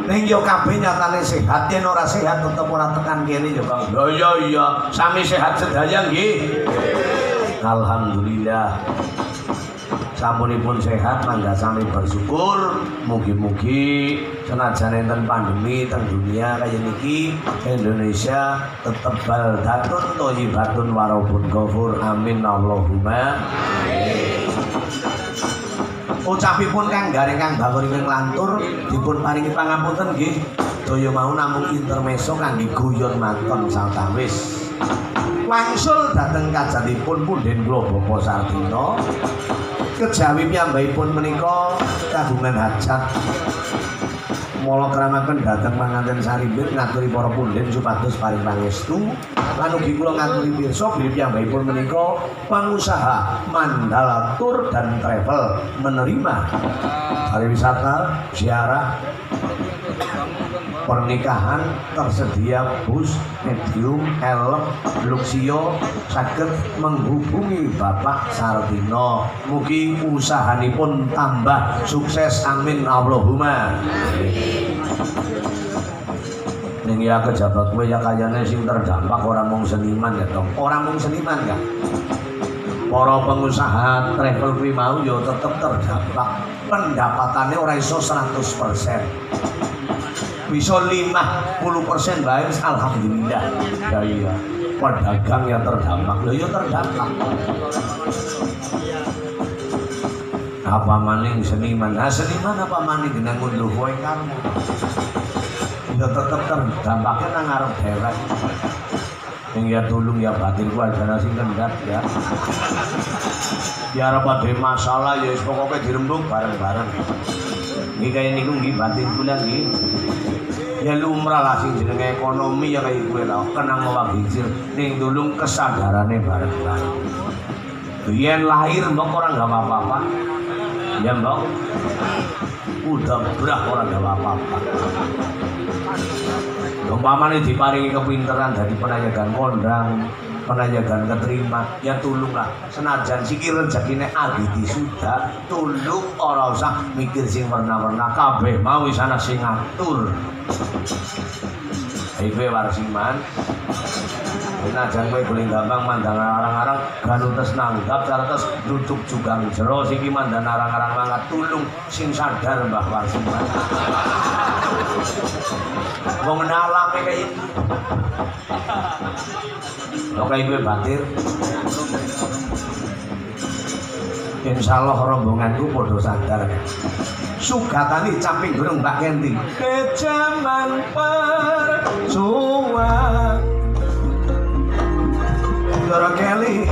Ning yo kabeh nyatane sehat, yen ora sehat tetep ora tekan kene yo Kang. Lho iya, sami sehat sedaya nggih. Alhamdulillah. Samunipun sehat mangga sami bersyukur. Mugi-mugi senajan enten pandemi teng dunia kaya niki Indonesia tetep baldatun thayyibatun warabun ghafur. Amin Allahumma amin. Ucapipun Kang Garing Kang Bakur ingkang lantur dipun paringi pangapunten nggih. Daya mau namung intermezzo kangge guyon maton sawetawis. Wangsul dhateng kajatipun punden kula Bapak Sartina. Kejawi piyambakipun menika kagungan hajat. Mula kramaken dhateng manganten sarimbit ngaturi para punden supados paring pangestu. Lan ugi kula ngaturi pirsa bilih piyambakipun menika pangusaha Mandala Tour dan Travel menerima pariwisata, ziarah, pernikahan, tersedia bus, medium, helm, luxio, saged menghubungi Bapak Sartino. Mugi usahanipun tambah sukses. Amin Allahumma. Ning ya kejabat kowe ya kayane sing terdampak ora mung seniman ya dong. Ora mung seniman ya. Para pengusaha travel kuwi mau ya tetep terdampak. Pendapatannya ora iso 100%. Bisa 50% bae alhamdulillah. Ya iya. Pedagang yang terdampak, lho ya terdampak. Apa maning seniman? Nah seniman apa maning genang ngunduh kowe kamu. Ya tetep terdampaknya nang ngarep dewek. Yang ya tulung ya batin ku aja sing kendhat ya. Ya ora padhe masalah ya wis pokoke dirembuk bareng-bareng. Iki kaya niku nggih batin kula nggih. Ya lumrah lah sing jenenge ekonomi ya kaya kowe lah kenang mawa gincil ning tulung kesadarane bareng-bareng. Yen lahir mbok ora nggawa apa-apa. Ya mbok. Udah brah ora nggawa apa-apa. Umpamane diparingi kepinteran dari penajagan kondang, penajagan keterima, ya tulunglah. Senajan sikil rezekine agiti sudah, tulung ora usah mikir sing warna-warna kabeh mau wis ana sing ngatur. Kowe warsiman. Senajan kowe boleh gampang mandang arang-arang ganutes nanggap carates duduk juga jero siki mandang arang-arang mangkat tulung sing sadar Mbah Warsiman. Wong nalame kaya iki. Kok kowe batir. Insyaallah rombonganku padha sadar. Sugatani camping gunung Mbak Kenti. Kejaman persuwan. Dora Kelly.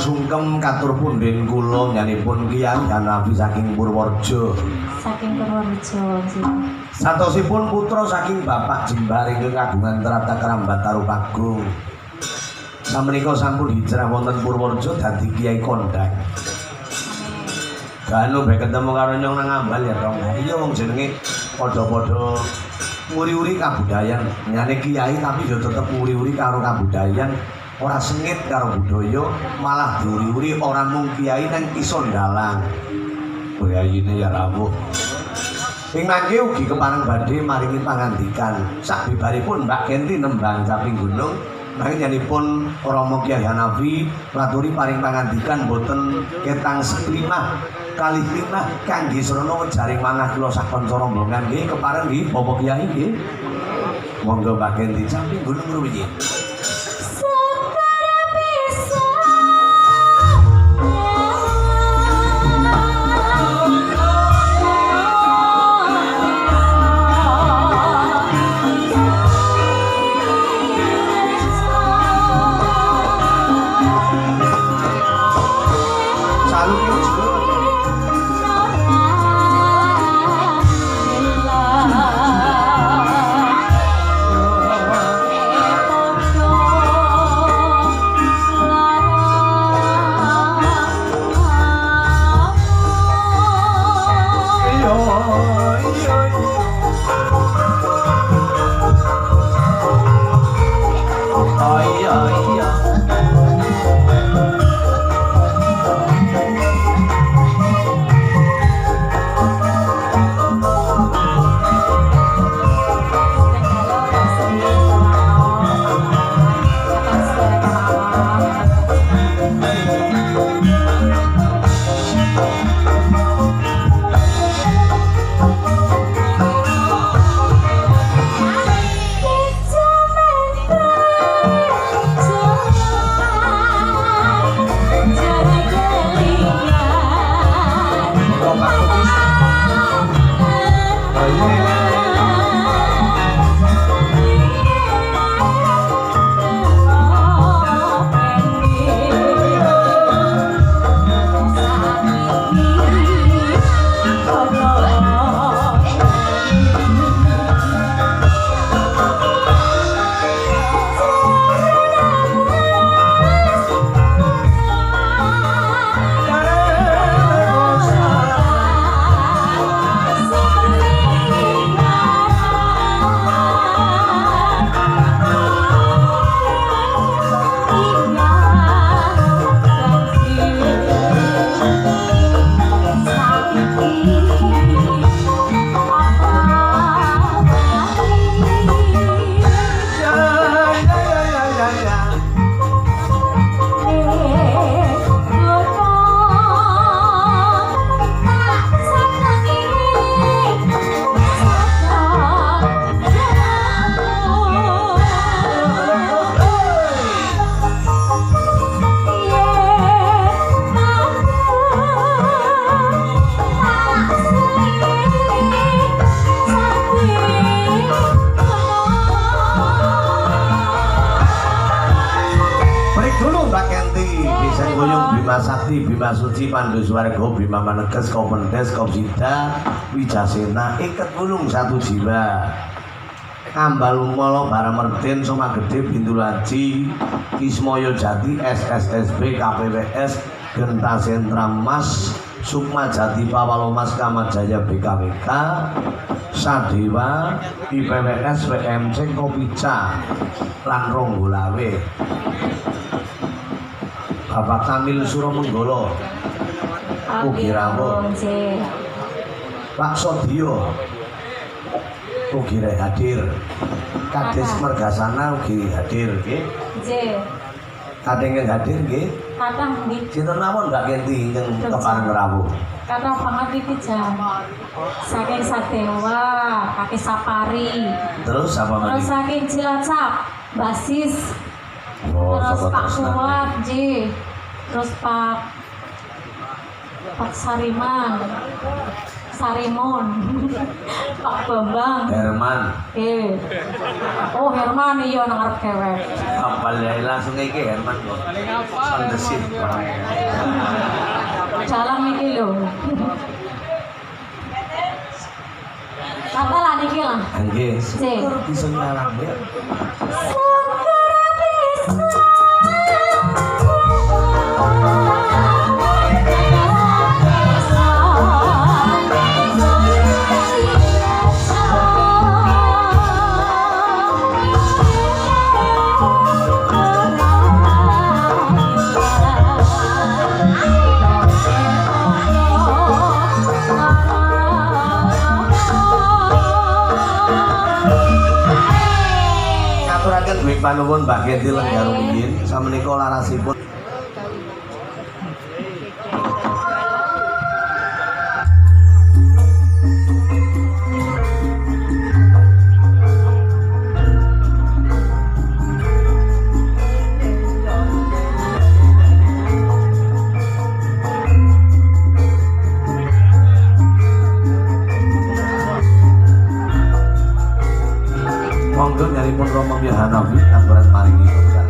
sungkem katur punden kula nyanipun Kyai Hanafi saking Purworejo. Saking Purworejo. Satosipun putra saking Bapak Jembar ingkang kagungan trata kerambat Tarupagung. Samenika sampun hijrah wonten Purworejo dadi Kyai Kondang. Ganu bae ketemu karo nyong nang Ambal ya dong. Iya wong jenenge padha-padha nguri-uri kabudayan. Nyane kiai tapi yo tetep nguri-uri karo kabudayan. Ora sengit karo budaya, malah diuri-uri ora mung kiai nang iso ndalang. Kiyaine ya rawuh. Ing mangke ugi kepareng badhe maringi pangandikan. Sabibaripun Mbak Genti nembang caping gunung, nanging nyanipun Rama Kyai Hanafi ngaturi paring pangandikan boten ketang seklimah kalih limah kangge srana jaring manah kula sakonca rombongan nggih kepareng nggih Bapak Kyai nggih. Monggo Mbak Genti caping gunung rumiyin. Bima Suci Pandu Swarga Bima Maneges Komendes Kopsida Wijasena iket wulung satu jiwa Ambal Umolo Baramerden Soma Gede Bintu Laji Kismoyo Jati SSSB KPWS Genta Sentra Mas Sukma Jati Pawalomas Kamajaya BKWK Sadewa IPWS WMC Kopica Lan Ronggolawe Bapak Kamil Suromenggolo Ugi Rawuh Pak Sodyo ugi hadir Kades Mergasana ugi hadir nggih kadang yang hadir nggih kadang nggih sinten mawon Mbak Genti ingkang kepareng rawuh kadang banget iki jam saking Sadewa Kakek Sapari terus apa lagi terus saking Cilacap Basis terus Pak Fuad J terus Pak Sariman Sarimon. Pak Bambang. Herman. Oh Herman iya nang arep kewek. Apal ya langsung iki Herman kok. Sandesin. Jalan iki lho. Kata lah niki lah. Nggih, syukur bisa nyalang ya. Ngaturaken duwing panuwun Mbah Gentil Lenggar rumiyin samenika larasipun monggo nyaripun Rama Mihanawi aturane maringi berkah.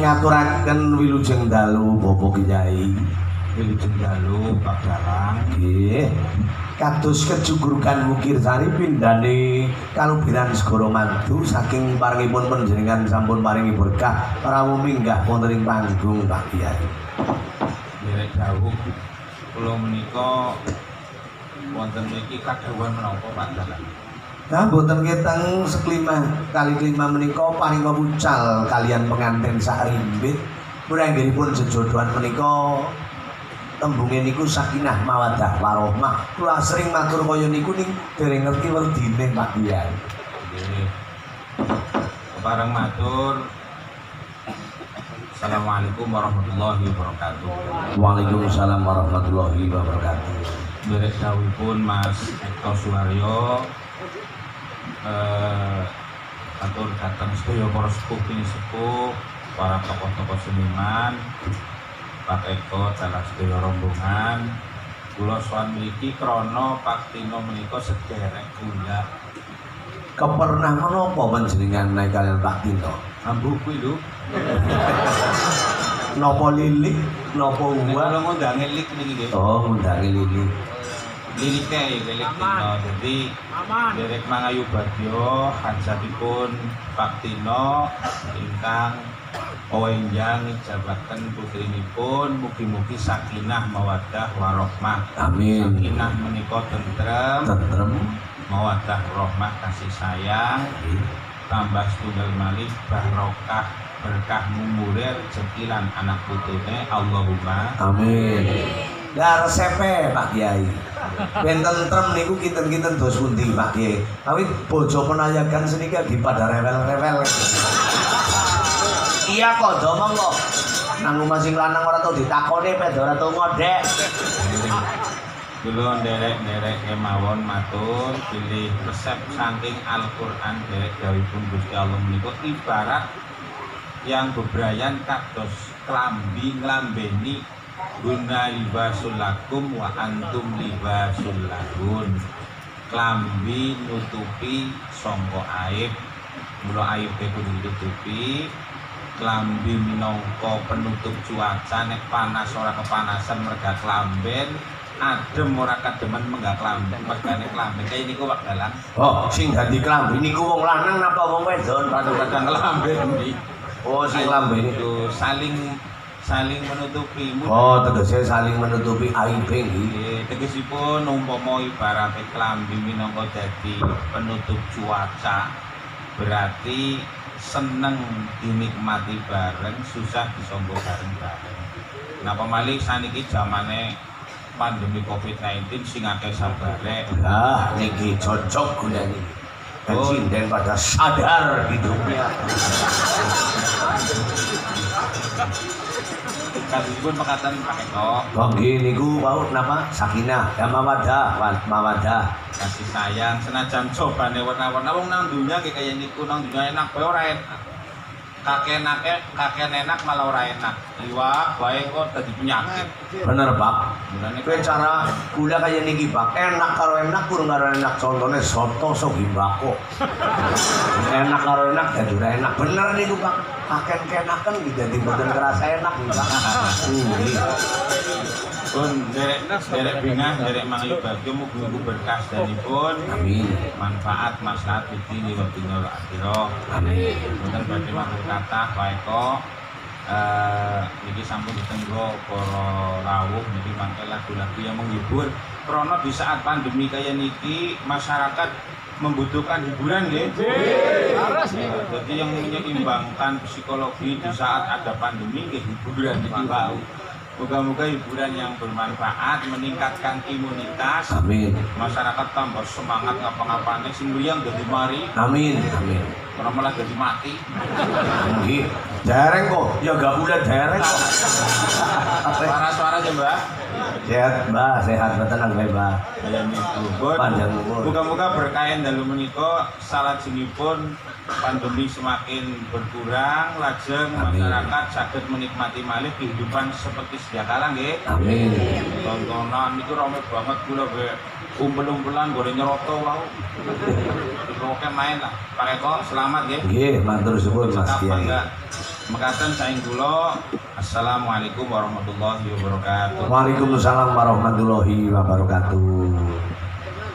Ngaturaken wilujeng dalu Bapak Kyai. Wilujeng dalu Pak Dalang. Nggih. Kados kejugurukan Wukir Sari pindhane kalubiran segara mantu saking paringipun panjenengan sampun paringi berkah rawuh minggah wonten ing panggung Pak Kyai. Derek dawuh kula menika wonten mriki kadhawuhan menapa Pak Dalang? Nah, boten keteng seklima kali kelima menika paringa pucal kalian pengantin sakrimbit. Muranggenipun jejodohan menika tembunge niku sakinah mawaddah warahmah. Kula sering matur kaya niku ning dereng ngerti werdine Pak Kyai. Nggih. Bareng matur. Assalamualaikum warahmatullahi wabarakatuh. Waalaikumsalam warahmatullahi wabarakatuh. Derek dawuhipun Mas Eko Suharyo atur datang sedaya para sepuh sepuh, para tokoh-tokoh seniman, Pak Eko dalam sedaya rombongan. Kula sowan mriki krana Pak Tino menika sederek kula. Kepernah menapa panjenengan naik kalian Pak Tino? Ambu kuwi lho. Napa lilik, napa Kula uwa? ngundangi lik niki nggih. Oh, ngundangi lilik. Lirike lilik Tino. Dadi derek mangayu badya hajatipun Pak Tino ingkang pawenjang jabaken putrinipun mugi-mugi sakinah mawaddah warahmah. Amin. Sakinah menika tentrem, Tentrem. mawaddah rahmah kasih sayang, tambah setunggal malih barokah berkah mumulir cekilan anak putune Allahumma Amin. Lah resepe Pak Kyai. Ben tentrem niku kinten-kinten dos pundi Pak Kyai. Awit bojo penayagan senika dipada rewel-rewel. Iya kok domong kok. Nang omah sing lanang ora tau ditakoni ped ora tau ngodek. Kula nderek-nderek kemawon matur pilih resep saking Al-Qur'an derek dawuhipun Gusti Allah menika ibarat yang bebrayan kados klambi nglambeni guna libasul lakum wa antum libasul lahun. Klambi nutupi sangka aib, mula aib kudu ditutupi. Klambi minangka penutup cuaca, nek panas ora kepanasan merga klamben, adem ora kademen menggak klambi mergane klambi kaya niku wak dalan. Oh, sing dadi klambi niku wong lanang napa wong wedon? Kadang-kadang klambi ndi. Oh, sing klambi itu saling menutupi. Oh, tegese saling menutupi aib nggih. Nggih, tegesipun umpama ibarate klambi minangka dadi penutup cuaca, berarti seneng dinikmati bareng, susah disanggo bareng-bareng. Napa malih saniki zamane pandemi Covid-19 sing akeh sabare. Lah, niki cocok gunane. Dan sinden pada sadar hidupnya. Kadipun pekatan pakai kok. Oh, nggih niku wau napa? Sakinah, ya mawadah. Kasih sayang senajan cobane warna-warna wong nang dunya kaya niku nang dunya enak bae ora enak. Kakek enak malah ora enak. Iwak bae kok dadi penyakit. Bener, Pak. Mulane Kowe cara gula kaya niki, Pak. Enak karo enak kurang karo enak. Contone soto sogimbako. Enak karo enak dadi ora enak. Bener niku, Pak. Kakek kenaken iki dadi mboten kerasa enak, Pak. Nggih. pun derek bingah derek mangayu bagyo mugi-mugi berkah danipun. Amin. Manfaat maslahat bidini wa dunya wa akhirah. Amin. Mboten badhe matur kathah wae niki sampun ditenggo para rawuh niki mangke lagu-lagu yang menghibur. Krana di saat pandemi kaya niki masyarakat membutuhkan hiburan nggih. Jadi yang menyeimbangkan psikologi di saat ada pandemi nggih hiburan iki wae. Moga-moga hiburan yang bermanfaat meningkatkan imunitas. Amin. Masyarakat tambah semangat ngapa-ngapane sing liyang dadi mari. Amin. Amin. Ora malah dadi mati. Nggih. Dereng kok, ya gak boleh dereng kok. Suara-suara aja, Mbak. Sehat, Mbak. Sehat tenang, Mbak. Kaya niku. Panjang umur. Muga-muga berkah dalu menika salajengipun pandemi semakin berkurang, lajeng Amin. masyarakat saged menikmati malih kehidupan seperti sedia kala nggih. Amin. Tontonan itu rame banget kula ge umpel-umpelan goreng nyeroto wau. Dipokoke main lah. Pakai kok selamat nggih. Nggih, matur suwun Mas Kiai. Mekaten saing kula. Assalamualaikum warahmatullahi wabarakatuh. Waalaikumsalam warahmatullahi wabarakatuh.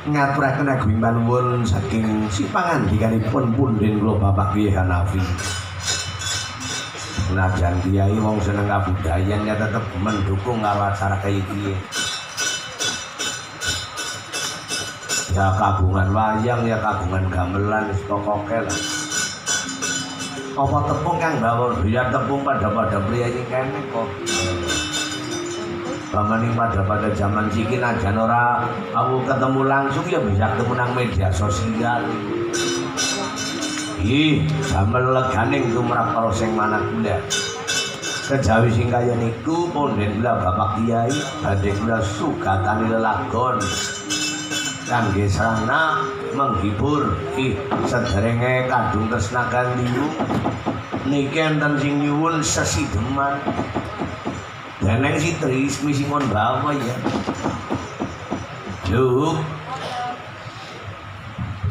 Ngaturaken ageng panuwun saking sipangandikanipun punden kula Bapak Kiai Hanafi. Senajan Kiai wong seneng kabudayan ya tetep mendukung karo acara kaya iki. Ya kagungan wayang ya kagungan gamelan wis pokoke lah. Apa tepung kang bawa biar tepung pada pria ini kene kok. Bamani pada zaman cikin aja ora aku ketemu langsung ya bisa ketemu nang media sosial. Ih, damel leganing tumrap karo sing manah kula. Kejawi sing kaya niku ponden kula Bapak Kiai badhe kula sugatani lelagon. Kangge sarana menghibur sederenge kadung tresnakan niku niki enten sing nyuwun sesideman deneng si Trismi Simon bawa ya Luk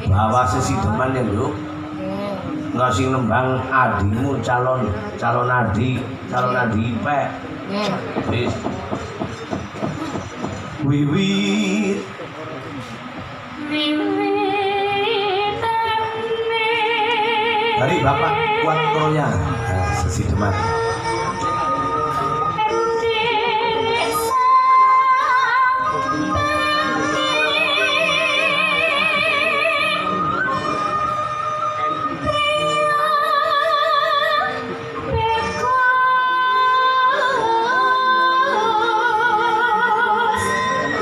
bawa sesideman ya Luk nggak sing nembang adimu calon adi ipek wis wiwit dari Bapak Kuat Troya sesideman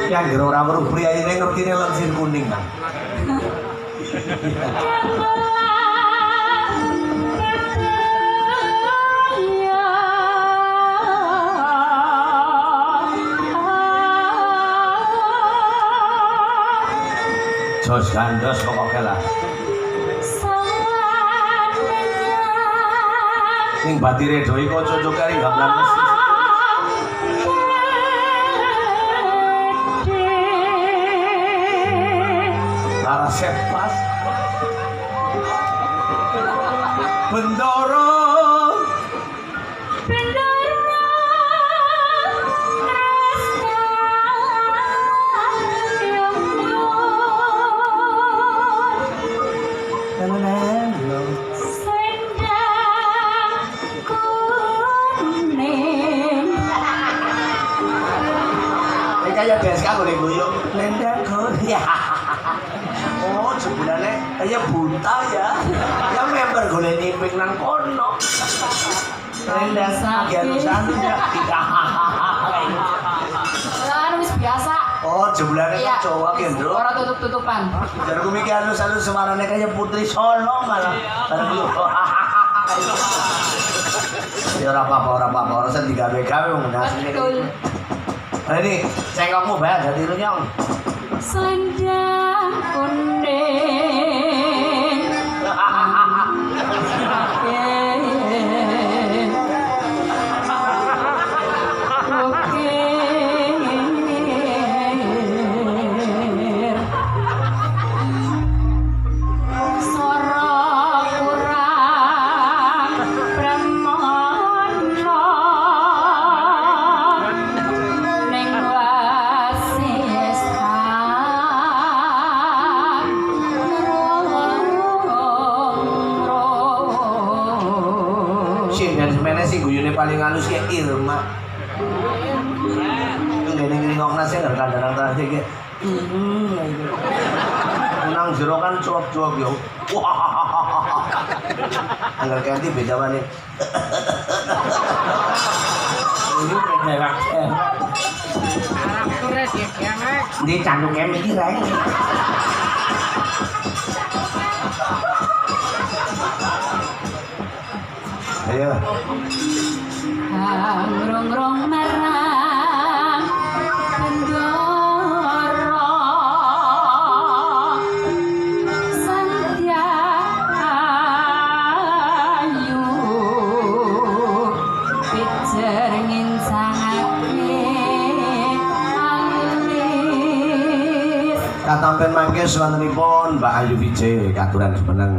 yang gero ora weruh priyaine ngertine lensin kuning kan. Jos gandos pokoke lah. Ning batire do iku cocok kari gamelan mesti. Para sepas Bendoro kayak DSK boleh guyung. Lenda ya. Oh, sebulannya kayak buta ya. Ya member golek nipik nang kono. Lenda bagian sana ya. Wis biasa. Oh, sebulannya kan cowok ya, Bro. Ora tutup-tutupan. Jar ku mikir halus-halus semarane kayak Putri Solo malah. Ya ora apa-apa, ora usah digawe-gawe wong asline. Betul. Nah ini, cengkokmu bayar jadi runyong. Selendang kuning. Paling halus ya Irma. Ngene ngringokna sing kadang-kadang terakhir kayak nang jero kan cuap-cuap yo. Wah. Angger ganti beda maneh. Ini beda Di canduke mikir ae. Ayo. Rong-rong marang bendoro Sandyayu pijer nginsangake alis Katampen mangke swantenipun Mbak Ayu Vije katuran semeneng.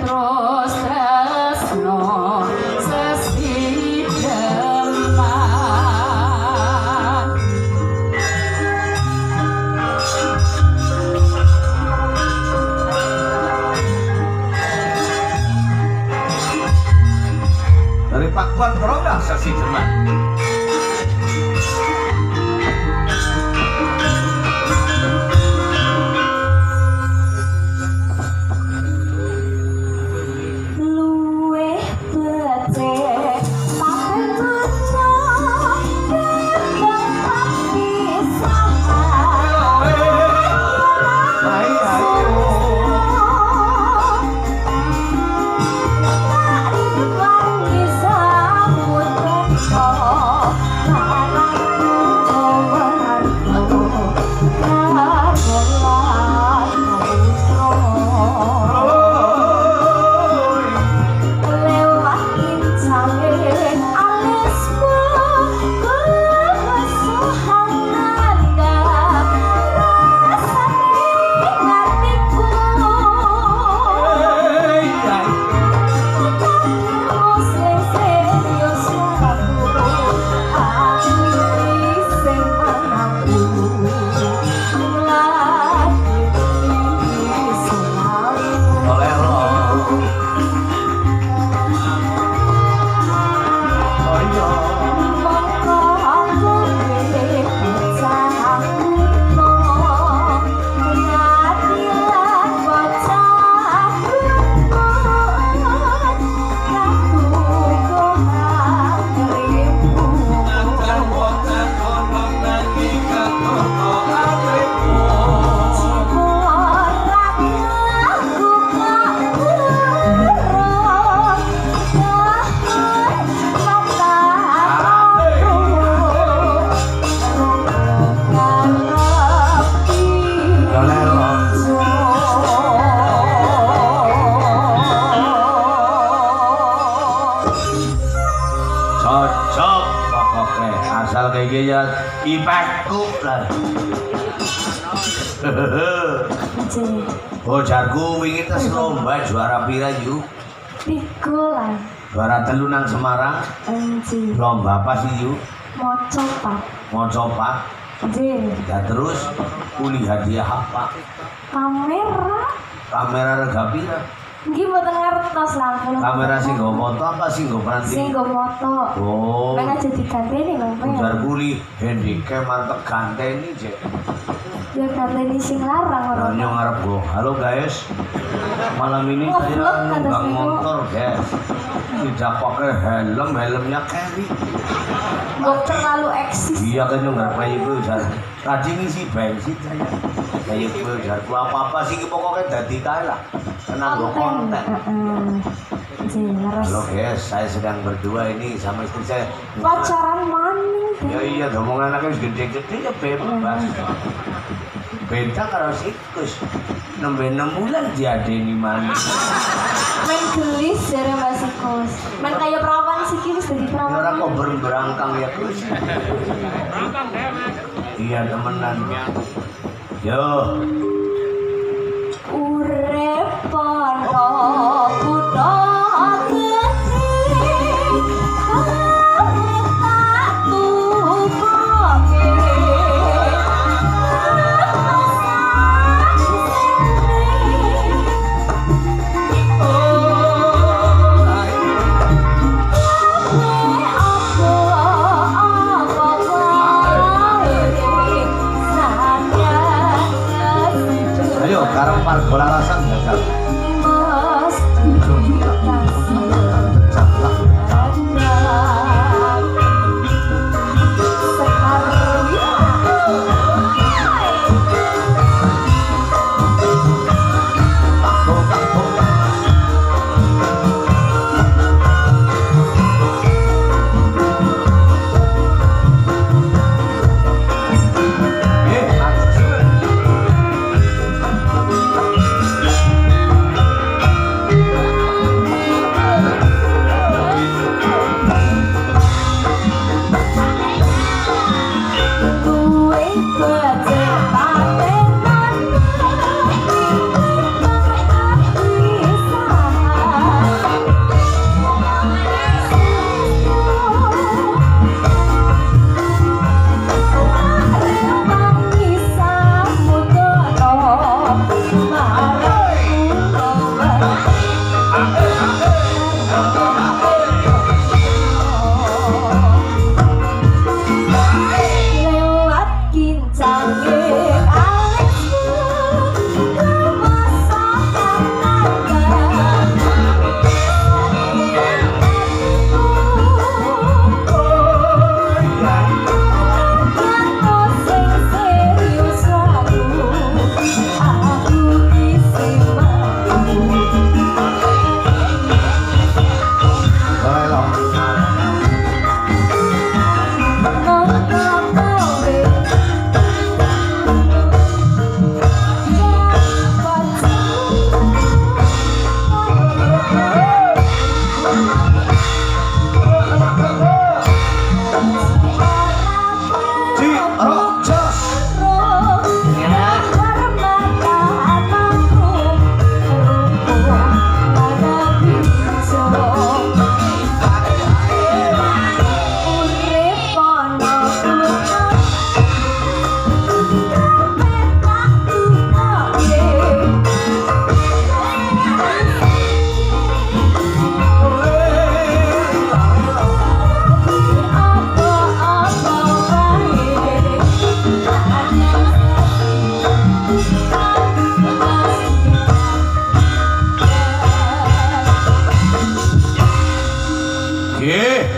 terus tresno dari Pakuan Perondak Sasi Jerman. luweh becik sampe mata kembang api sampai asal kayak gini ya ipekku lah. Oh jarku wingi tes lomba juara pira yuk? Pikulan. Juara telu nang Semarang. Enci. Lomba apa sih yuk? Mau copat. Mau coba? Ya terus uli hadiah apa? Kamera. Kamera rega pira? Nggih mboten ngertos langkung. Kamera sing nggo foto apa sing nggo peranti? Sing nggo foto. Oh. Kan aja diganteni lho, Pak. Ujar kuli handicap mantep ganteni Cek. Ya ganteni sing larang ora. Nyo ngarep go. Halo guys. Malam ini saya nunggang motor, guys. Tidak pakai helm, helmnya carry. Nggak terlalu eksis. Iya kan nggak kayak gue ujar. Tadi ngisi bensin saya. Kayak gue ujar. Apa sih pokoknya dadi kae lah. Karena gue konten. Jelas. Halo guys, saya sedang berdua ini sama istri saya. Pacaran maning. Ya iya, omongan anaknya gede-gede ya bebas. Beda karo sikus. Nembe 6 bulan diadeni maning. Main gelis jare Mbak Sikus. Main kayak perawan sih ki wis dadi Ya perawan. ora kok berangkang ya Gus. Iya temenan. Yo. Urip ana kuda gede. Tak tukoke. Ayo, karang par bola rasan gagal.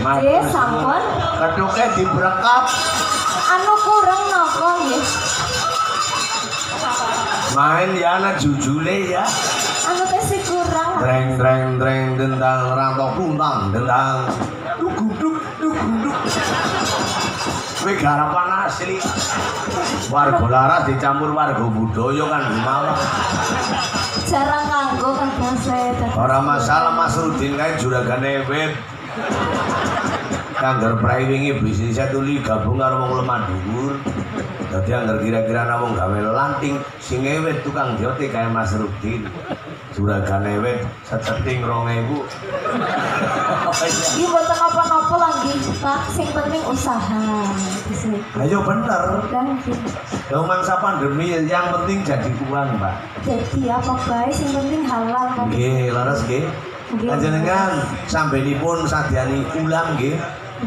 Mas sampun. Keduke dibrekap. Anu kurang napa nggih? Main ya anak jujule ya. Anu teh kurang. Dreng dreng dreng dendang rantau kuntang dendang. Duguduk duguduk. Kowe garapan asli. Warga laras dicampur warga budaya kan gimana? Jarang nganggo kan saya. Ora masalah Mas Rudin kae juragane wit. Kangger prai wingi bisnisnya tuli gabung karo wong lemah dhuwur. Dadi angger kira-kira namung gawe lanting sing ewet tukang jote kae Mas Rudin. juragan ewek seceting 2.000. Iki mboten napa-napa lagi, Pak. Sing penting usaha. Ayo bener. Dan Ya mangsa pandemi yang penting jadi uang, Mbak. jadi apa bae sing penting halal kan. Nggih, leres nggih. Nggih. Panjenengan sambenipun sadyani ulam nggih.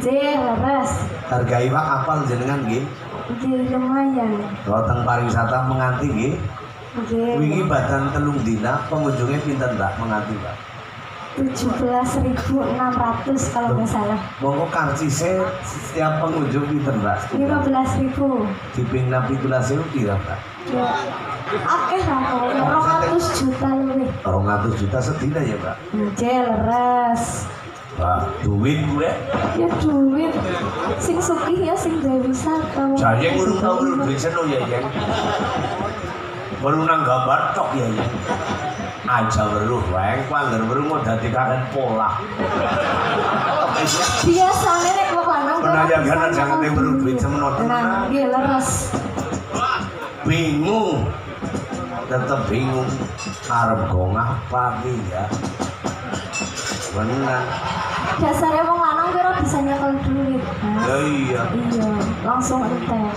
Nggih, leres. Harga iwak apal jenengan nggih. Nggih, lumayan. Wonten pariwisata menganti nggih. Nggih. Wingi badan 3 dina pengunjungnya pinten, Mbak, menganti, Mbak? 17.600 kalau nggak salah. Monggo karcise setiap pengunjung pinten, Mbak? 15.000. Dipindah 17.000 pira, Mbak? Ya. Akeh lah pokoknya 200 juta lebih. 200 juta sedina ya, Mbak? Nggih, leres. Wah, duit gue. Ya duit. Sing sugih ya sing gawe wisata. Saya urung tau urung duit seno ya, Jeng. Baru nang gambar tok ya, Jeng. Aja weruh wae, kuwi weruh mau dadi kaken pola. Biasane nek wong lanang Penayangan jangan yang weruh duit semono Nah, tenan. nggih leres. Bingung. Tetep bingung arep go ngapa ya. Bener. Dasarnya wong lanang kira bisa nyekel duit. Ya iya. Iya, langsung entek.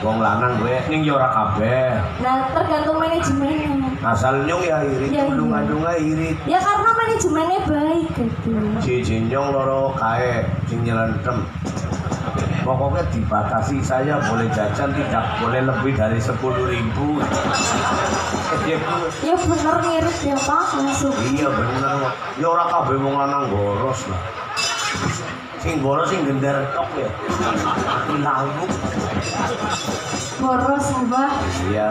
Wong lanang gue ning ya ora kabeh. Nah, tergantung manajemennya. Asal nyong ya irit, Ya, kudu iya. ngandunge irit. Ya karena manajemennya baik gitu. Si nyong loro kae sing nyelentem. Pokoknya dibatasi saya boleh jajan tidak boleh lebih dari 10.000. Ya bener ngirit ya Pak, langsung. Iya bener. Ya ora kabeh wong lanang boros lah. Sing boros sing gender tok ya. Lalu. Boros Mbah. Iya.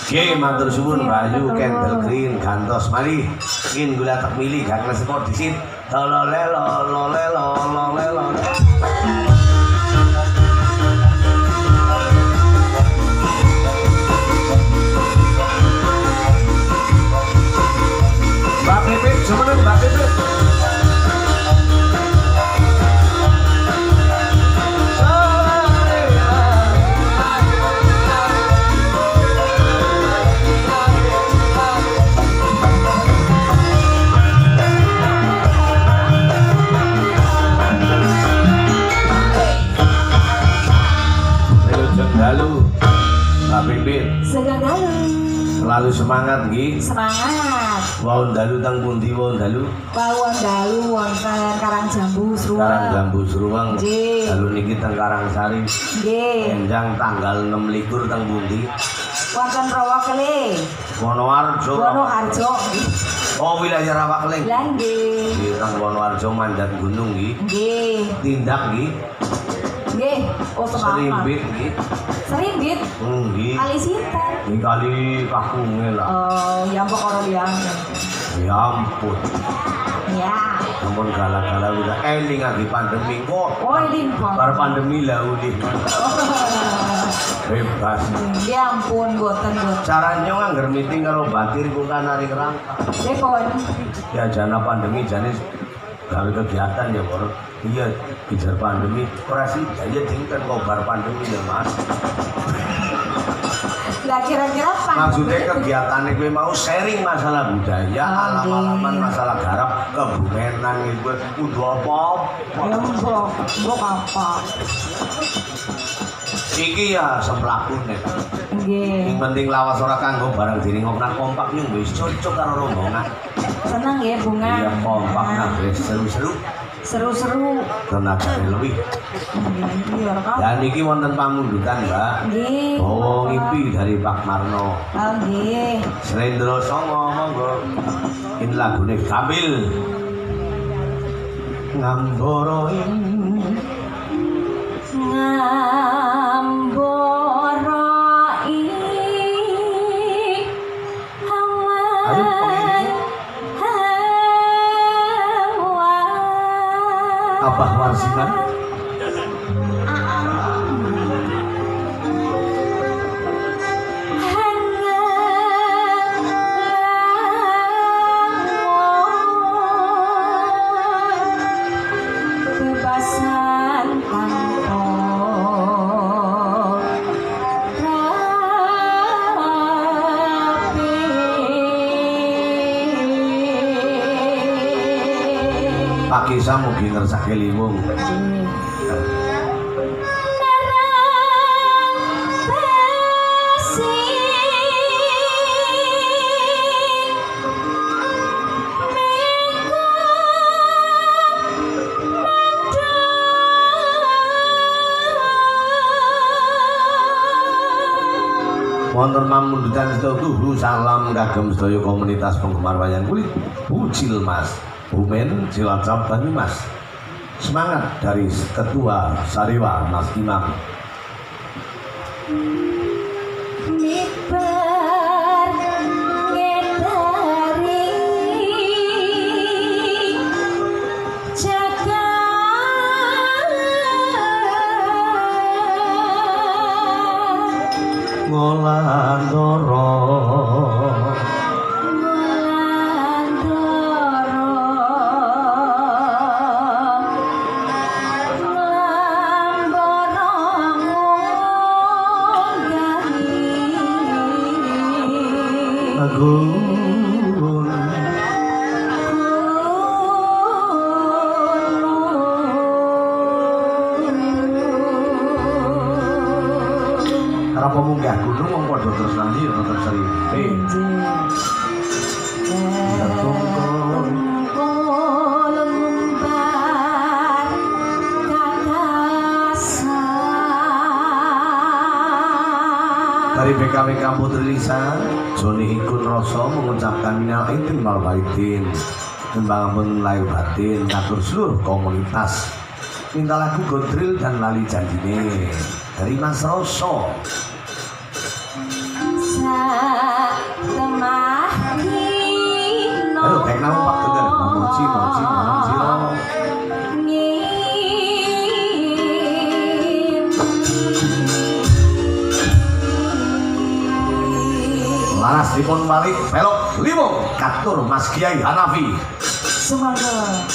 Oke, matur suwun Bayu Candle Green gantos mari. Ingin gula tak milih gak ngesepot disit. Lolole lolole lolole. Mbak Pipit, sebenarnya Mbak Pipit. Dalu, Mbak Pipit, Segala selalu semangat nggih. semangat. Wau dalu teng pundi wau dalu? Bawang dalu wonten Karang Jambu Karang Sruweng. Jambu Sruweng. Nggih. Dalu niki teng Karangsari. Nggih. Enjang tanggal 26 teng pundi? Wonten Rawakele. Wonoarjo. Wonoharjo. Oh, wilayah Rawakling. Lah nggih. Nggih teng Wonoarjo manjat gunung nggih. Nggih. Tindak nggih. Nggih. Oh semangat. Serimbit nggih. Serimbit. Nggih. Kali sinten? Ini kali kakunge lah. Oh, ya pokoknya liang. Ya ampun. Ya. Ampun galak-galak udah eling lagi pandemi kok. Oh, ini kok. Bar pandemi lah uli. Bebas. Ya ampun, boten. Caranya ngangger meeting kalau batir ku kan narik rangka. Depon. Ya jana pandemi jane gawe kegiatan ya Bor. Iya, kejar pandemi. Ora sih aja tingkat kok bar pandemi ya Mas. Lah kira-kira Maksudnya kegiatan gue mau sharing masalah budaya, alam-alaman masalah garap, kebumenan gue udah apa? Ya mbok apa? Iki ya semplakune. Nggih. Yang penting lawas ora kanggo barang diringokna kompak nyung wis cocok karo rombongan. Seneng ya bunga. Iya kompak nah wis seru-seru. Seru-seru. Tenagane lebih. Iya, rekam. Dan iki wonten pamundutan, Mbak. Nggih. Oh, ngimpi dari Pak Marno. Oh, nggih. Slendro Songo monggo. Ini lagune Kamil. Ngamboro Abah Warsiman. bisa mugi ngersake liwung. Wonten pamundutan sedaya tuhu salam kagem sedaya komunitas penggemar wayang kulit Bujil Mas Bumen Cilacap Banyumas. Semangat dari Ketua Sarewa Mas Imam. Ngolandoro Agung Para pemunggah gunung wong padha terus nanti ya terus seripe. Dari BKWK Putri Lisa, Joni Ikun Roso mengucapkan minal aidin wal faizin. Membangun lahir batin ngatur seluruh komunitas. Minta lagu Godril dan Lali Janjine dari Mas Roso. Ayo, kayak kamu pak dengar, moci laras dipun balik belok liwung katur Mas Kiai Hanafi. Semangat.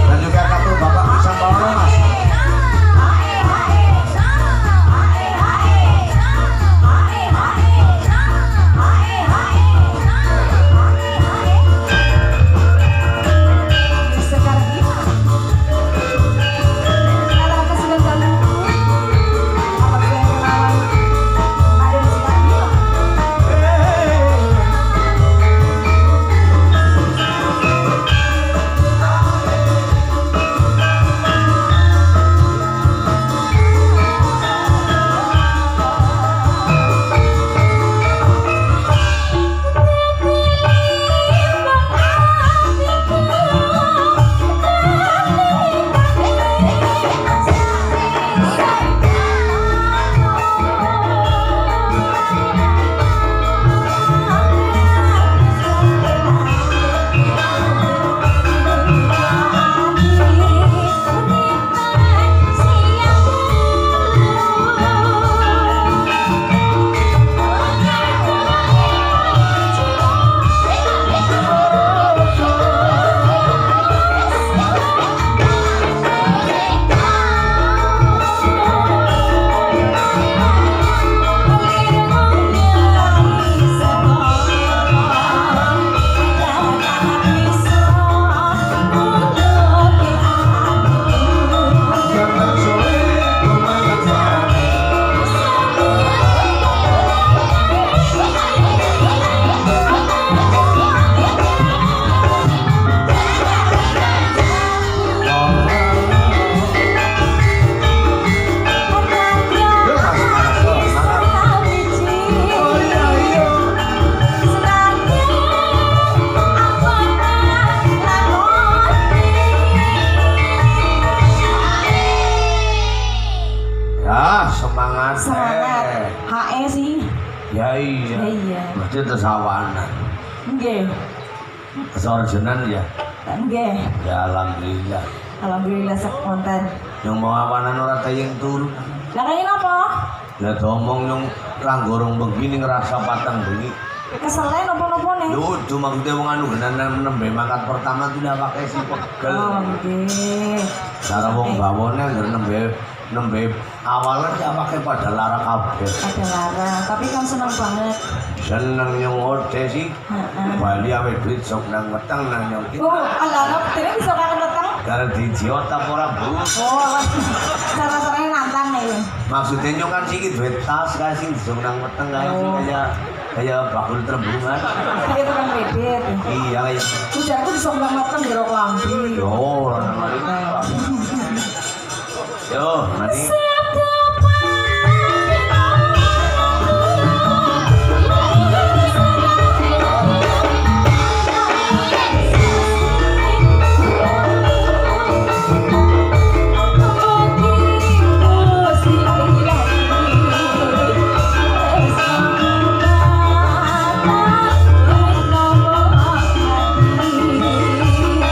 Dan juga katur Bapak Pisang Paolo Mas. Berarti tersawanan. Nggih. Kesorjenan ya. Nggih. Ya alhamdulillah. Alhamdulillah sekonten. Yang mau awanan ora tayang turu. Lah kaya napa? Lah domong yang ranggorong begini ngerasa patang bengi. Keselen napa-napa nih? Yo, cuma kita wong anu genan nembe mangkat pertama tidak pakai si pegel. Oh, nggih. Cara wong bawone ngger nembe nembe awalnya ya pakai pada lara kabeh. Ada Lara, tapi kan senang banget. Seneng yang ngode sih. Heeh. Bali awe duit sok nang weteng nang nyong Oh, Lara betulnya bisa kangen datang. karena di jiwa tak ora Bu. Oh, cara-caranya nantang nih. Maksudnya nyong kan sih duit tas kan sing sok nang weteng kayak bakul terembungan. Kayak tukang kredit. Iya kayak Ujarku di sebelah matang di rok lambi. yo orang mari. Yo, mari.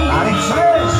Tarik sis.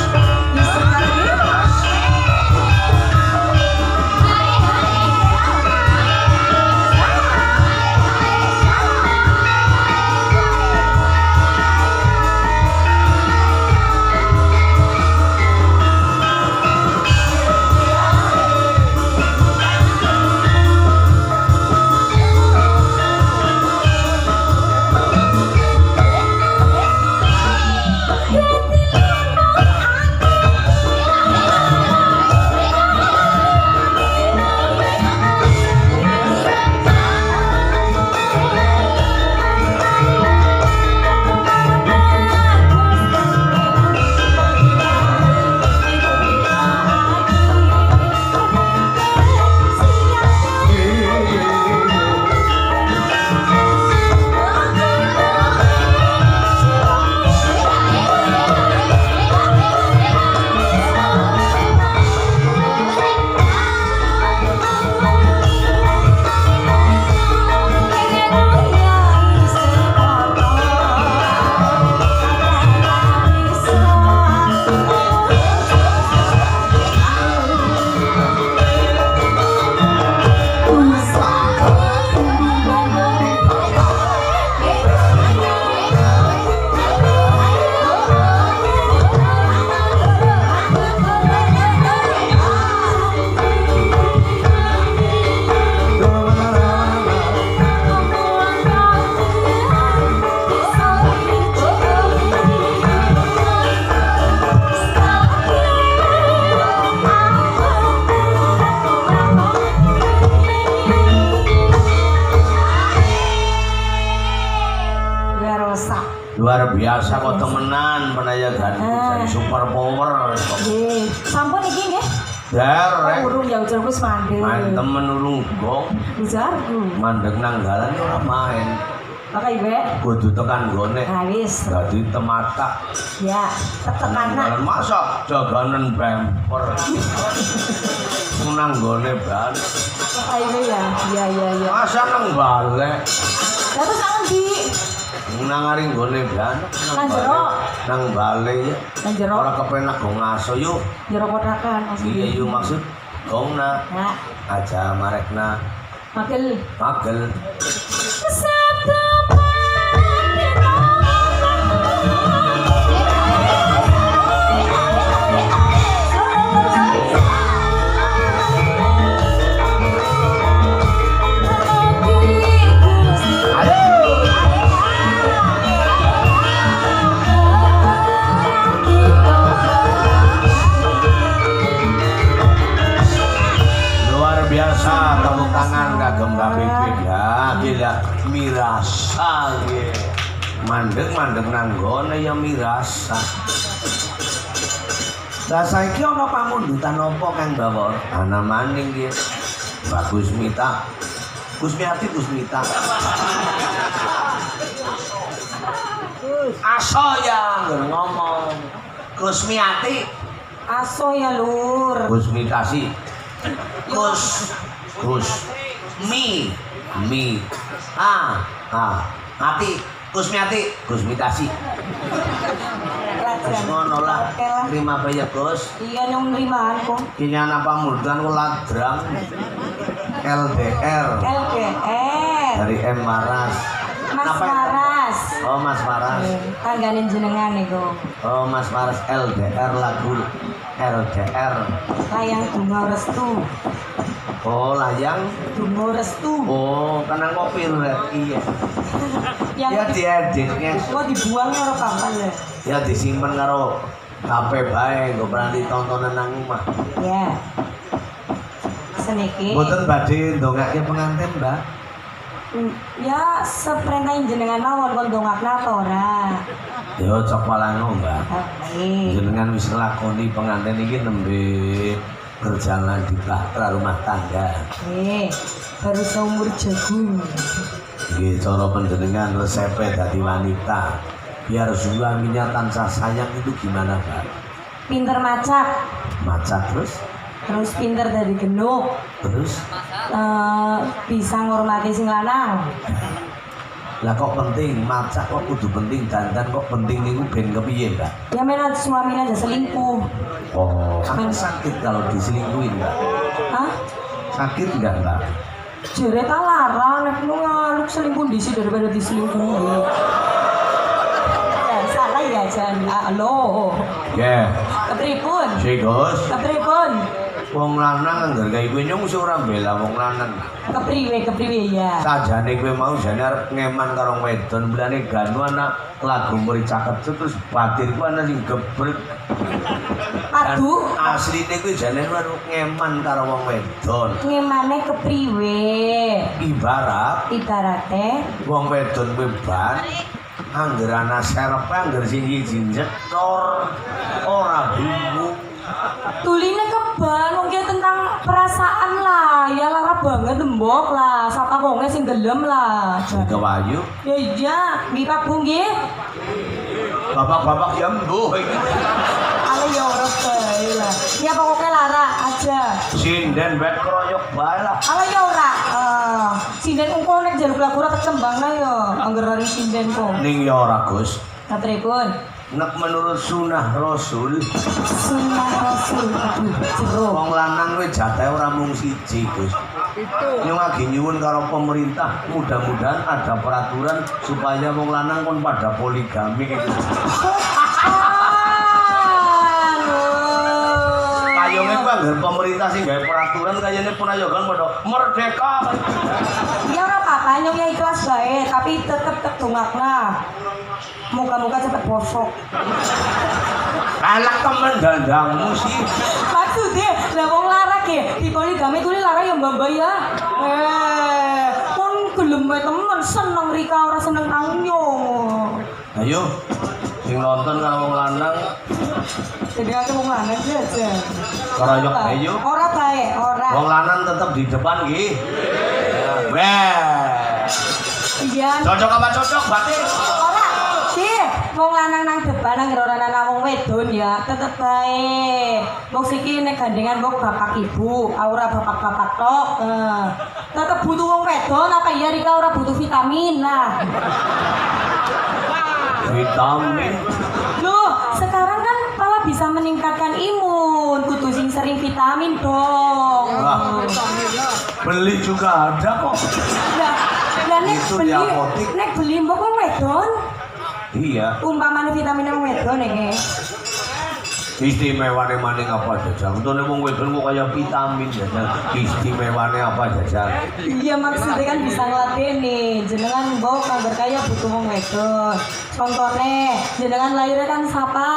Luar biasa kok temenan penaya ganti jadi super power. Nggih, sampun iki nggih. Derek. Urung ya ujarku wis mandeg. Main temen ulung gong, Ujarku. mandek nanggalan ora main. Pakai ibe. Kudu tekan gone. Nah, wis. Dadi tematak. Ya, tekan Nanggalan masa jaganan bemper. Nang gone ban. Pakai ibe ya. Iya, iya, iya. Masa nang balik. Lah terus nang ndi? Nang aring gone ban. Nang jero. Nang balik ya. Nang jero. Ora kepenak go ngaso yuk. Jero kotakan maksudnya. Iya yuk maksud gongna Ya, aja marekna magel. magel. Luar biasa tepuk tangan kagem Mbak Bibit ya. Gila mirasa ge. Mandeg nang gone ya mirasa. Lah saiki ana pamundutan apa Kang Bawa? Ana maning nggih. Mbak Gusmita. Gusmita. Aso ya ngomong. Gusmiati. Aso ya, Lur. Gusmitasi. Mi. Hati. Gusmitasi. Wis ngono lah. Terima bae ya, Gus. Iya yang nerimaan kok. Kini anak pamundutan ku ladrang LDR LDR. dari M Maras. Mas Napa- Maras. Oh Mas Waras. Tanggane jenengan niku. Oh Mas Waras LDR lagu LDR. Layang Donga Restu. Oh layang. Donga Restu. Oh karena ngopi red iya. Yang Ya diedit guys. kok dibuang karo kapan ya? Ya disimpen karo HP bae, gue pernah ditontonan nang omah. Ya. Seniki. Mboten badhe ndongake pengantin, Mbak. Ya seperintahin jenengan mawon kon dongakna apa ora? Ya cok walango, Mbak. Oke. Jenengan wis nglakoni pengantin iki nembe berjalan di bahtera rumah tangga. Baru seumur jagung. Nggih, cara panjenengan resepe dadi wanita. Biar suaminya tansah sayang itu gimana, Mbak? Pinter macak, Macak terus? terus pinter dari genuk, Terus? bisa ngormati sing lanang. Lah kok penting, macak kok kudu penting, dandan kok penting niku ben kepiye, Mbak? Ya memang suaminya aja selingkuh. Oh, kan sakit kalau diselingkuhin, Mbak. Hah? Sakit enggak, Mbak? Jere ta larang nek lu ngaluk selingkuh disi daripada diselingkuhi. Salah ya jan. Halo. Ya, Kepripun? si Gus. Kepripun? Wong lanang anggar gawe kowe nyung ora bela wong lanang. Kepriwe ya. Sajane kowe mau jane arep ngeman karo wedon, mulane ganu anak lagu merica kecut terus batirku ana sing gebrek. Aduh, Asline kowe jane arep ngeman karo wong wedon. ngemane kepriwe? Ibarate Wong wedon kowe ban angger ana serepe angger sing siji nyetor ora bingung. tuline keban mungkin tentang perasaan lah. Ya lara banget mbok lah. Sapa wonge sing gelem lah. Kewayu. Ya iya, nggih Pak Bu nggih. Bapak-bapak ya mbuh iki. Ale ya ora bae lah. Ya pokoknya lara aja. Sinden bae kroyok bae lah. Ale ya ora. Sinden engko nek jaluk lagu ora kecembang lah ya. Angger ora sinden kok. Ning ya ora Gus. Kapripun? Nek menurut sunah Rasul, Sunnah Rasul. Aduh, jero. wong lanang kuwi jatahe ora mung siji, Gus. Nyung lagi nyuwun karo pemerintah, mudah-mudahan ada peraturan supaya wong lanang kon pada poligami gitu. Kayone ku anggar pemerintah sing gawe peraturan kayane penayogan padha merdeka. Ya ora apa-apa, nyong ya ikhlas bae, tapi tetep dongakna. Muka-muka cepet bosok. Anak temen dandangmu sih. Maksudnya, lah wong lara ge, di poligami kuwi lara ya mbak ya. Kon gelem wae temen seneng Rika ora seneng anyong. Ayo, sing nonton karo wong lanang Jadi aku wong lanang aja. kroyok ayo. Ora bae, ora. Wong lanang tetep di depan nggih. Weh. Iya. Cocok apa cocok berarti? Ora. Sih, wong lanang nang depan nang ora ana wong wedon ya, tetep bae. Wong siki nek gandengan wong bapak ibu, ora bapak-bapak tok. Tetep butuh wong wedon apa iya Rika ora butuh vitamin lah. Vitamin. Loh, sekarang kan malah bisa meningkatkan imun. Kudu sing sering vitamin dong. Wah. Beli juga ada kok. Lah nek Itu beli, di apotik. nek beli mbok wong wedon. Iya. Umpamane vitamin wong wedon iki. Istimewane maning apa jajal? Untune wong wedon kok kaya vitamin jajal. Istimewane apa jajal? Iya maksudnya kan bisa ngelateni. Jenengan mbok anggar kaya butuh wong wedon. Contohnya, jenengan lahirnya kan sapa?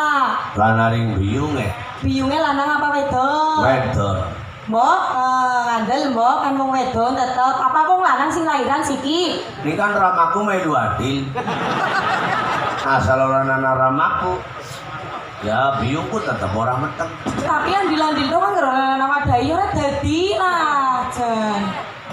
Lanaring biyung Biyunge lanang apa wedon? wedon. Mbok ngandel mbok kan wong wedon tetep apa wong lanang sing lahiran siki? Ini kan ramaku melu adil. Asal orang nana ramaku. Ya biyungku tetep orang meteng. Tapi yang dilandil tuh kan ngerola nama dai ora dadi lah, Jan.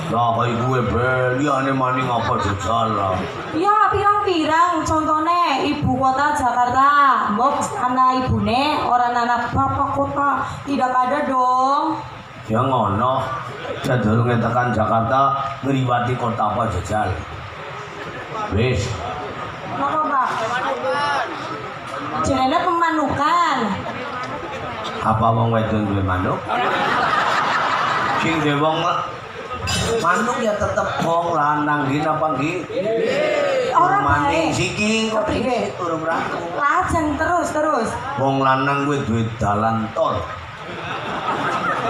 Lah kaya gue beli ane maning apa jajal lah. Ya pirang-pirang contohnya ibu kota Jakarta, mbok ana ibune orang anak bapak kota tidak ada dong. Ya ngono. Sadurunge tekan Jakarta ngriwati kota apa jajal. Wis. Napa, Pak? Jenenge pemanukan. Apa wong wedon duwe manuk? Sing duwe wong manuk ya tetep wong lanang nggih napa nggih? Ora maning bae. siki kok Kepriye? urung rampung. Lajeng terus. Wong lanang kuwi duwe dalan tol.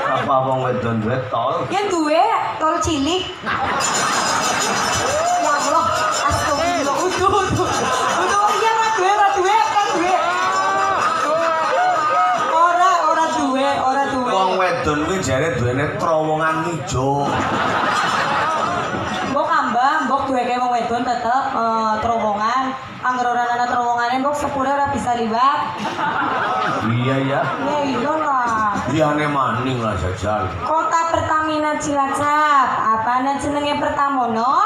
Apa wong wedon duwe tol? Ya duwe tol cilik. Ya Allah, astagfirullah. Udah iya ra duwe kan duwe. Ora duwe. Wong wedon kuwi jare duwene terowongan ijo. Mbok ambah, mbok duweke wong wedon tetep terowongan. Angger ora ana terowongane mbok sepure ora bisa liwat. Iya ya. Ya iya lah. Liyane maning lah jajal. Kota Pertamina Cilacap. Apane jenenge Pertamono?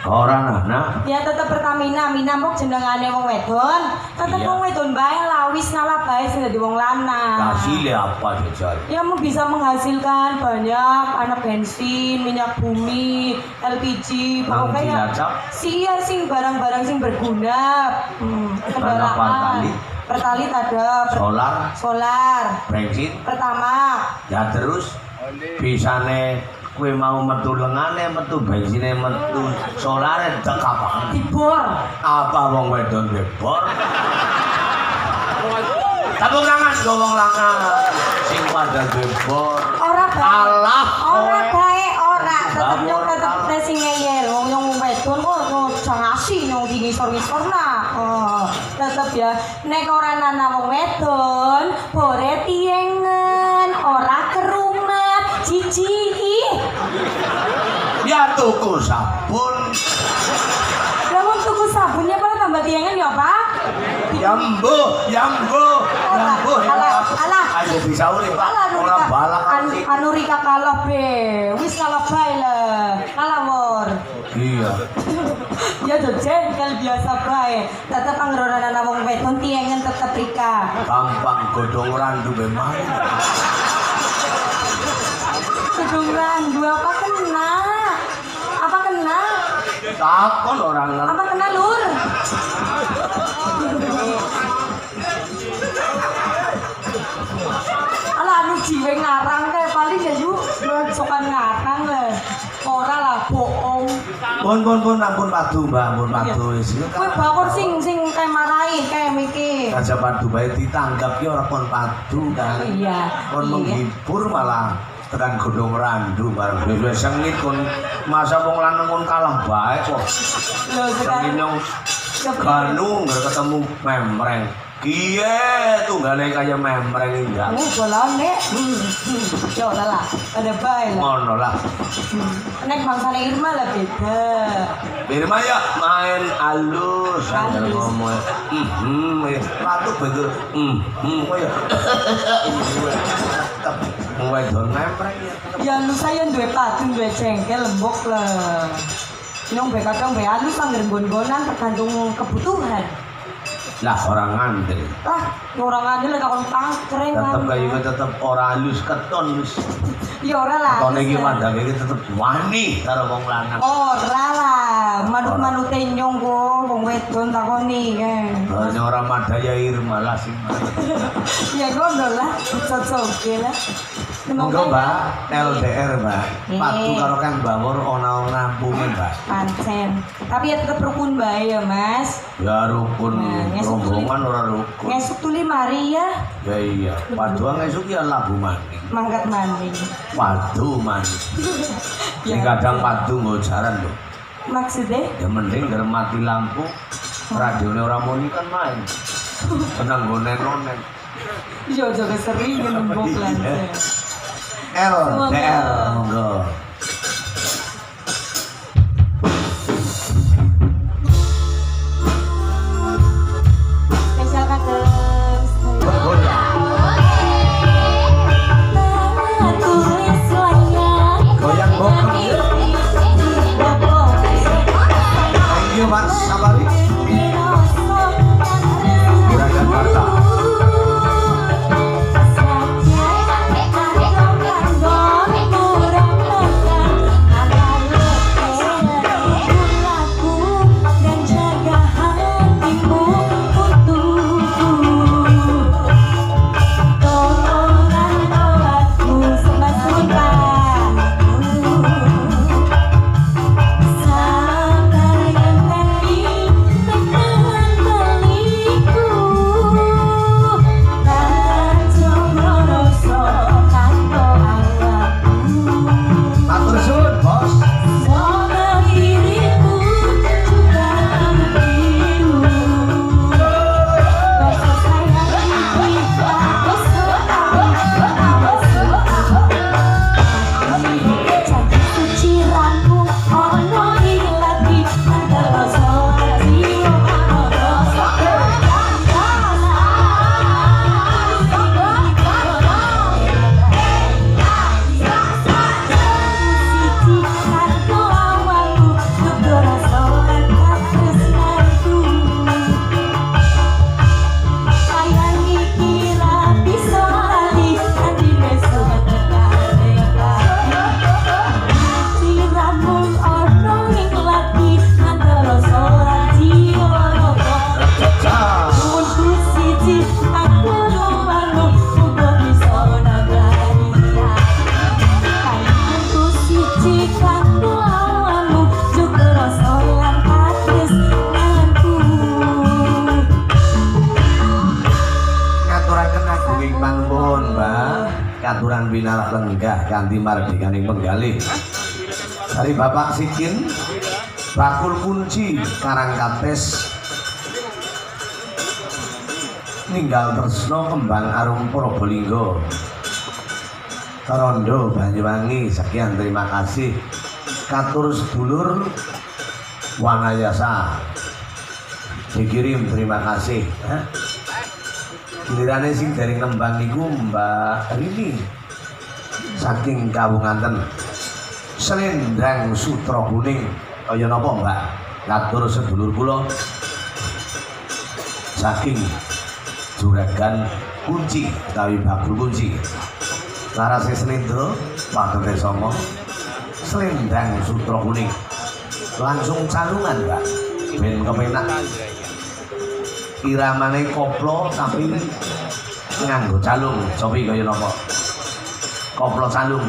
Ora ana. Ya tetep Pertamina, Mina mbok jenengane wong wedon. Tetep Iya. wong wedon bae lah, wis ngalah bae sing dadi wong lanang. Hasilnya apa jajal? Ya mau bisa menghasilkan banyak anak bensin, minyak bumi, LPG, Nang pokoknya Cilacap? sing barang-barang sing berguna, kendaraan, pertalit ada, solar, bensin. pertama, Ya terus bisane kowe mau metu lengane, metu bensine, metu solare dek apa? dibor. Apa wong wedon bebor? Tepuk tangan go wong lanang sing pada bebor. Ora bae. Alah Ora kowe. bae, ora. Tetep Dapur nyong tetep kalah. tes sing ngeyel. Wong wedon kok jangasi nyong di ngisor-ngisorna. Tetep ya nek ora ana wong wedon, bore tiengen, ora kerumat, jijiki. Ya tuku sabun. Lah wong tuku sabunnya malah tambah tiengen ya, Pak? Yambo. Alah. Ayo bisa uri, Pak. Alah, Ora balak anu Rika kalah be. Wis kalah bae lah. Kalah wor. Iya. Ya tuh jengkel biasa bae. Tetep anggeronan ana wong wedon tiengen tetep Rika. Gampang godhong randu be main. Gedung randu apa kena? Apa kena? Takon orang ngerti. Apa kena lur? Alah anu jiwe ngarang kayak paling ya yuk sokan ngarang lah. Ora lah bohong. Pun ampun padu Mbak, ampun padu wis. Kowe bakon sing kayak marahin kayak mikir. Kaja padu bae ditanggap ki ora kon padu kan. Iya. Kon menghibur malah tekan godhong randu bareng wis sengit kon masa wong lanang kon kalah bae kok. Lho Sengit sekarang nyong ganu ngger ketemu memreng. Kiye tunggale kaya memreng ya. bolone. Ya udah lah, ada bae lah. Ngono lah. Nek bangsane Irma lah beda. Irma ya main alus sambil Halus. ngomong. Ratu betul. Kaya. Tetep wedon memreng ya. Ya lu saya duwe patung, duwe cengkel lembok lah. Nyong be kadang be halus angger nggon-nggonan tergantung kebutuhan. Lah orang ngandel. Lah, orang aja lah takon keren Tetep kan. kayu tetep ora halus keton wis. Ya ora lah. Keton iki halus lah. mandang iki tetep wani karo wong lanang. Ora lah, manut-manute nyong kok wong wedon takoni kan. Hanya ora madaya Irma lah sing. Ya ngono lah, cocok lah. Monggo Mbak, LDR Mbak. Padu karo Kang Bawor ana rampunge Mbak. Pancen. Tapi ya tetep rukun bae ya, Mas. Ya rukun Nah, ngesuk rombongan ora rukun. Ngesuk tuli mari ya, Ya iya, padu ngesuk ya labu maning. mangkat maning. Padu maning. Sing Ya. kadang padu nggo jaran lho. Maksudnya? Ya mending ngger mati lampu. Radione ora muni kan main. Seneng gonen-gonen. Yo juga sering nembok lan. LDR monggo. Spesial kados. Goya. Goyang bokong. Thank you Mas Sabari. Gerakan Marta. Ing panuwun, Mbak. Katuran winalak lenggah kanthi mardikaning penggalih. Dari Bapak Sikin, bakul kunci Karangkates ninggal tresno kembang arum Probolinggo. Rondo Banyuwangi, sekian terima kasih. Katur sedulur Wanayasa dikirim, terima kasih. Gilirane sing dari nembang niku Mbak Rini saking Kawunganten. Selendang Sutra Kuning kaya napa Mbak? Katur sedulur kula saking Juragan Kunci utawi bakul kunci. Larase Slendra Padone Songo Selendang Sutra Kuning. Langsung calungan, Mbak. Ben kepenak. Iramane koplo tapi nganggo calung. Cobi kaya napa? Koplo calung.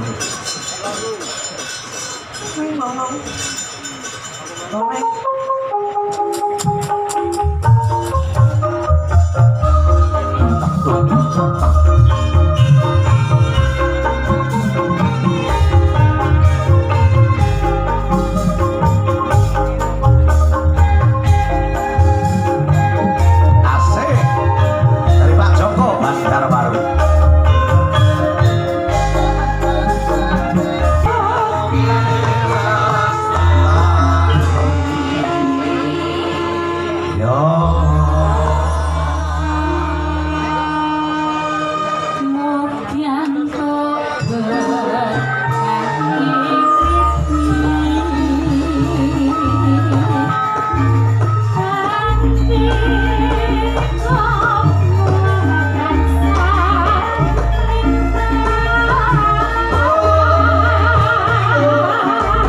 Ngomong. Yo